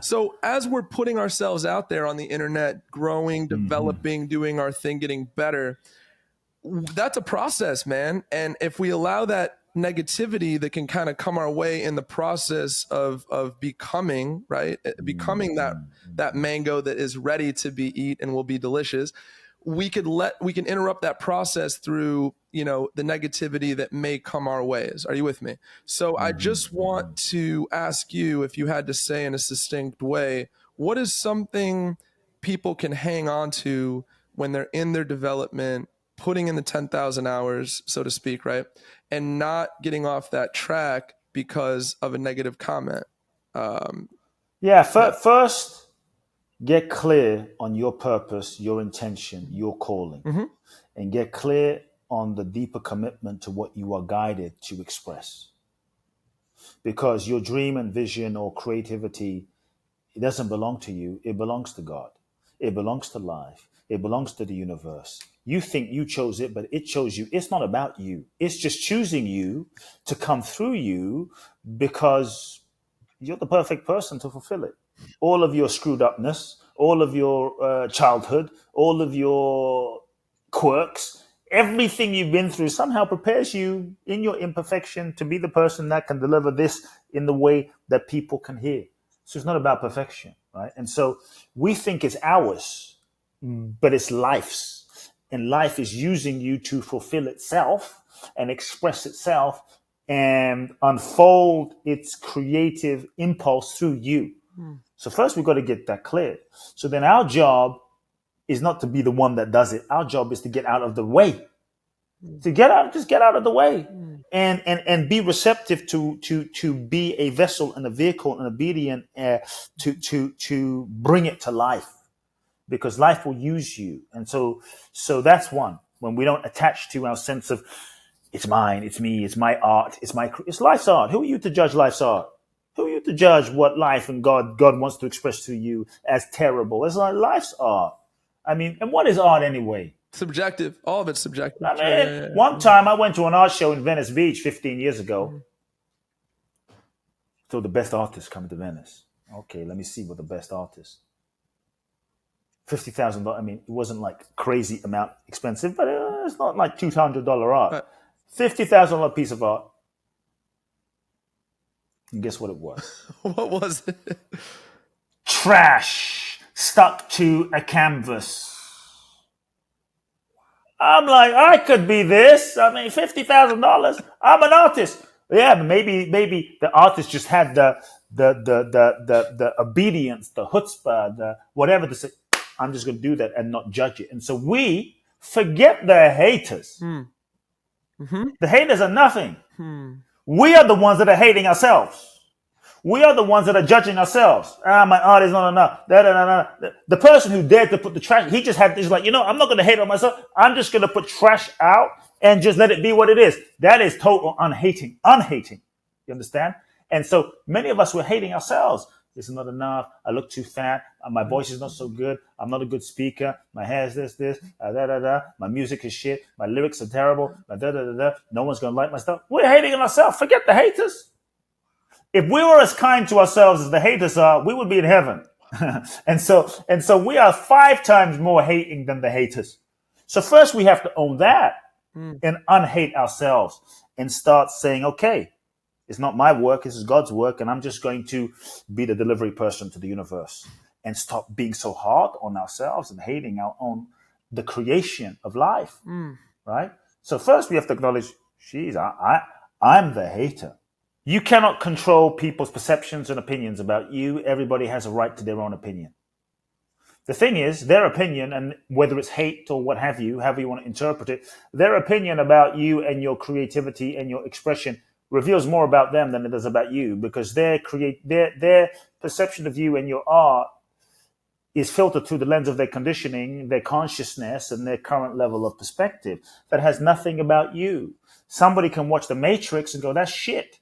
So as we're putting ourselves out there on the internet, growing, developing, doing our thing, getting better, that's a process, man. And if we allow that negativity that can kind of come our way in the process of becoming, right, becoming that mango that is ready to be eaten and will be delicious, we can interrupt that process through, the negativity that may come our ways. Are you with me? So I just want to ask you, if you had to say in a succinct way, what is something people can hang on to when they're in their development, putting in the 10,000 hours, so to speak, right? And not getting off that track because of a negative comment. First, get clear on your purpose, your intention, your calling, and get clear on the deeper commitment to what you are guided to express. Because your dream and vision or creativity, it doesn't belong to you. It belongs to God. It belongs to life. It belongs to the universe. You think you chose it, but it chose you. It's not about you. It's just choosing you to come through you because you're the perfect person to fulfill it. All of your screwed upness, all of your childhood, all of your quirks, everything you've been through somehow prepares you in your imperfection to be the person that can deliver this in the way that people can hear. So it's not about perfection, right? And so we think it's ours, but it's life's. And life is using you to fulfill itself and express itself and unfold its creative impulse through you. So first we've got to get that clear. So then our job is not to be the one that does it. Our job is to get out of the way. To just get out of the way and be receptive to be a vessel and a vehicle and obedient to bring it to life, because life will use you. And so that's one. When we don't attach to our sense of it's mine, it's me, it's my art, it's life's art. Who are you to judge life's art? Who are you to judge what life and God wants to express to you as terrible? It's like life's art. I mean, and what is art anyway? Subjective. All of it's subjective. I mean, one time I went to an art show in Venice Beach 15 years ago. So the best artists coming to Venice. Okay, let me see what the best artist. $50,000. I mean, it wasn't like crazy amount expensive, but it's not like $200 art. Right. $50,000 piece of art. And guess what it was? What was it? Trash stuck to a canvas. I'm like, I could be this. I mean, $50,000. I'm an artist. Yeah, but maybe the artist just had the obedience, the chutzpah, the whatever to say. I'm just going to do that and not judge it. And so we forget the haters. The haters are nothing. We are the ones that are hating ourselves. We are the ones that are judging ourselves. My art is not enough. The person who dared to put the trash, he's like, I'm not going to hate on myself. I'm just going to put trash out and just let it be what it is. That is total unhating. You understand? And so many of us were hating ourselves. This is not enough. I look too fat. My voice is not so good. I'm not a good speaker. My hair is this. My music is shit. My lyrics are terrible. No one's going to like my stuff. We're hating on ourselves. Forget the haters. If we were as kind to ourselves as the haters are, we would be in heaven. and so we are 5 times more hating than the haters. So first we have to own that and unhate ourselves and start saying, okay, it's not my work, this is God's work, and I'm just going to be the delivery person to the universe and stop being so hard on ourselves and hating the creation of life, right? So first we have to acknowledge, I'm the hater. You cannot control people's perceptions and opinions about you. Everybody has a right to their own opinion. The thing is, their opinion, and whether it's hate or what have you, however you want to interpret it, their opinion about you and your creativity and your expression reveals more about them than it does about you, because their perception of you and your art is filtered through the lens of their conditioning, their consciousness, and their current level of perspective. That has nothing about you. Somebody can watch The Matrix and go, that's shit.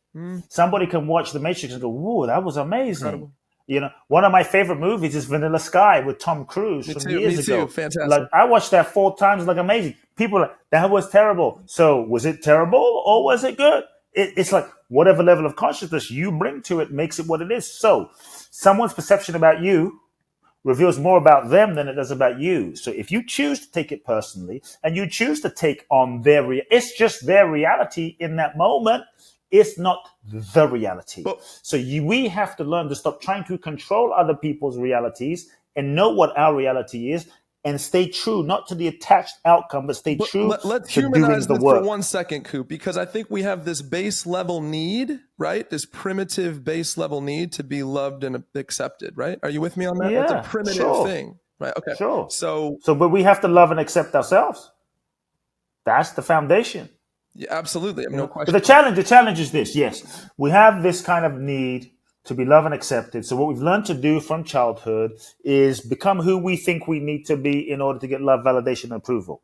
Somebody can watch The Matrix and go, whoa, that was amazing. Incredible. One of my favorite movies is Vanilla Sky with Tom Cruise from years ago. Fantastic. Like, I watched that 4 times, like amazing. People are like, that was terrible. So was it terrible or was it good? It's like whatever level of consciousness you bring to it makes it what it is. So someone's perception about you reveals more about them than it does about you. So if you choose to take it personally and you choose to take on it's just their reality in that moment. It's not the reality. So we have to learn to stop trying to control other people's realities and know what our reality is and stay true, not to the attached outcome, but stay true let's to doing humanize the this work. for 1 second, Coop, because I think we have this base level need, right? This primitive base level need to be loved and accepted, right? Are you with me on that? Yeah, it's a primitive thing, right? Okay. Sure. So, but we have to love and accept ourselves. That's the foundation. Yeah, absolutely. I mean, no question. But the challenge is this. Yes, we have this kind of need to be loved and accepted. So what we've learned to do from childhood is become who we think we need to be in order to get love, validation, and approval.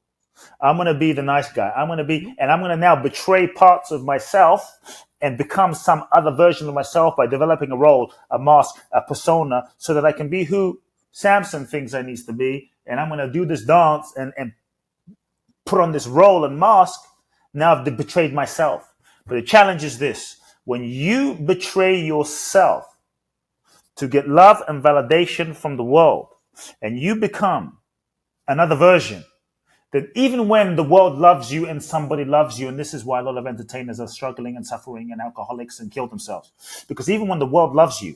I'm going to be the nice guy. I'm going to now betray parts of myself and become some other version of myself by developing a role, a mask, a persona, so that I can be who Samson thinks I needs to be. And I'm going to do this dance and put on this role and mask. Now I've betrayed myself. But the challenge is this. When you betray yourself to get love and validation from the world, and you become another version, then even when the world loves you and somebody loves you, and this is why a lot of entertainers are struggling and suffering and alcoholics and kill themselves, because even when the world loves you,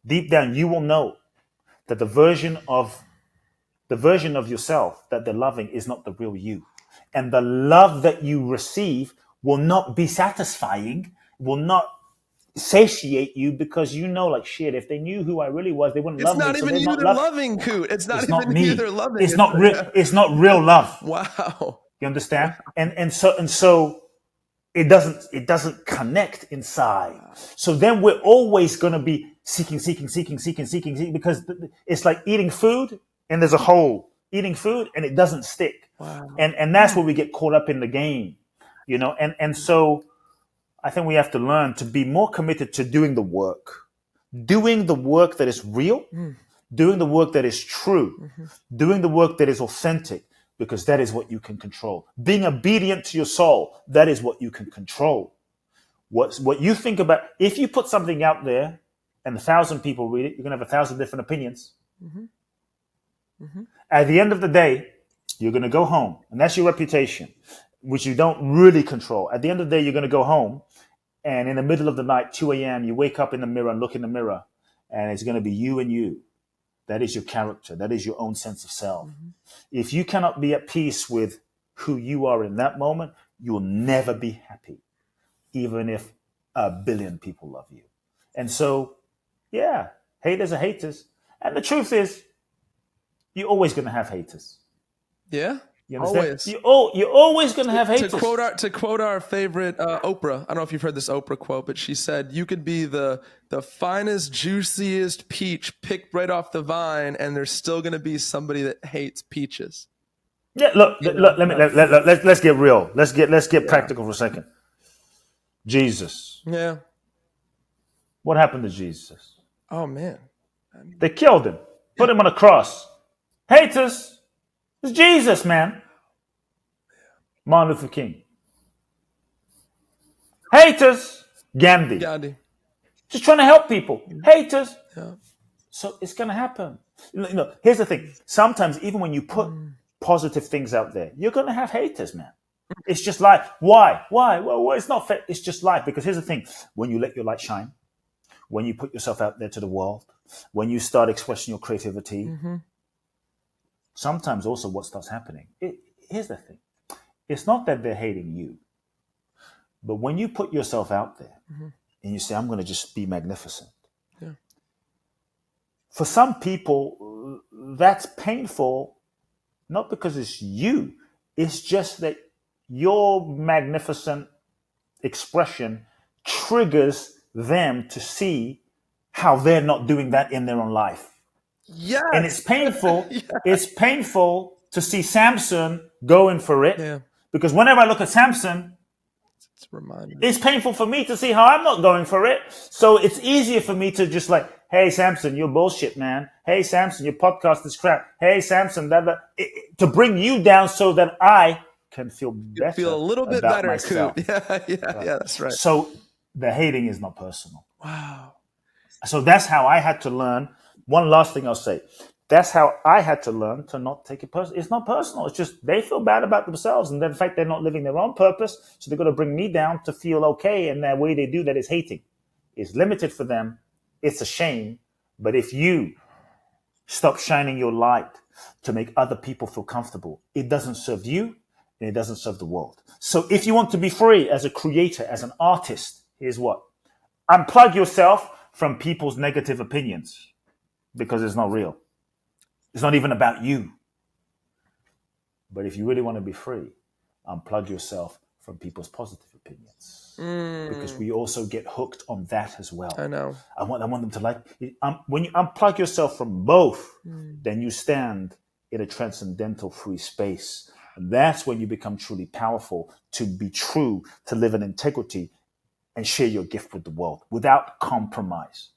deep down you will know that the version of yourself that they're loving is not the real you. And the love that you receive will not be satisfying, will not satiate you, because you know, like, shit, if they knew who I really was, they wouldn't love me. It's not even you they're loving, Coot. It's not even you they're loving. It's not real. It's not real love. Wow. You understand? And so it doesn't connect inside. So then we're always going to be seeking, because it's like eating food and there's a hole. Eating food and it doesn't stick. Wow. And that's where we get caught up in the game, and so I think we have to learn to be more committed to doing the work that is real, doing the work that is true, doing the work that is authentic, because that is what you can control. Being obedient to your soul, that is what you can control. What you think about, if you put something out there and 1,000 people read it, you're going to have 1,000 different opinions. At the end of the day, you're going to go home, and that's your reputation, which you don't really control. At the end of the day, you're going to go home, and in the middle of the night, 2 a.m., you wake up in the mirror and look in the mirror, and it's going to be you and you. That is your character. That is your own sense of self. If you cannot be at peace with who you are in that moment, you will never be happy, even if 1 billion people love you. And so, yeah, haters are haters. And the truth is, you're always going to have haters. Yeah, you understand? You're always going to have haters. To quote our favorite Oprah, I don't know if you've heard this Oprah quote, but she said, "You could be the finest, juiciest peach picked right off the vine, and there's still going to be somebody that hates peaches." Yeah, look. Let's get real. Let's get practical for a second. Jesus. Yeah. What happened to Jesus? Oh man, they killed him. Put him on a cross. Haters. It's Jesus, man. Martin Luther King. Haters. Gandhi. Just trying to help people. Haters. Yeah. So it's going to happen. Here's the thing. Sometimes even when you put positive things out there, you're going to have haters, man. It's just life. Why? Well, it's not fair. It's just life. Because here's the thing. When you let your light shine, when you put yourself out there to the world, when you start expressing your creativity, sometimes also what starts happening. Here's the thing. It's not that they're hating you. But when you put yourself out there and you say, I'm going to just be magnificent. Yeah. For some people, that's painful, not because it's you. It's just that your magnificent expression triggers them to see how they're not doing that in their own life. Yes. And it's painful. Yes. It's painful to see Samson going for it. Yeah. Because whenever I look at Samson, it's painful for me to see how I'm not going for it. So it's easier for me to just like, hey, Samson, you're bullshit, man. Hey, Samson, your podcast is crap. Hey, Samson, to bring you down so that I can feel You feel better a little bit about better, myself. Kute. Yeah, that's right. So the hating is not personal. Wow. So that's how I had to learn. One last thing I'll say. That's how I had to learn to not take it personal. It's not personal. It's just they feel bad about themselves. And in fact, they're not living their own purpose. So they're going to bring me down to feel okay. And that way they do that is hating. It's limited for them. It's a shame. But if you stop shining your light to make other people feel comfortable, it doesn't serve you and it doesn't serve the world. So if you want to be free as a creator, as an artist, here's what. Unplug yourself from people's negative opinions because it's not real. It's not even about you. But if you really want to be free, unplug yourself from people's positive opinions because we also get hooked on that as well. I know. I want them to like, when you unplug yourself from both, then you stand in a transcendental free space. And that's when you become truly powerful, to be true, to live in integrity and share your gift with the world without compromise.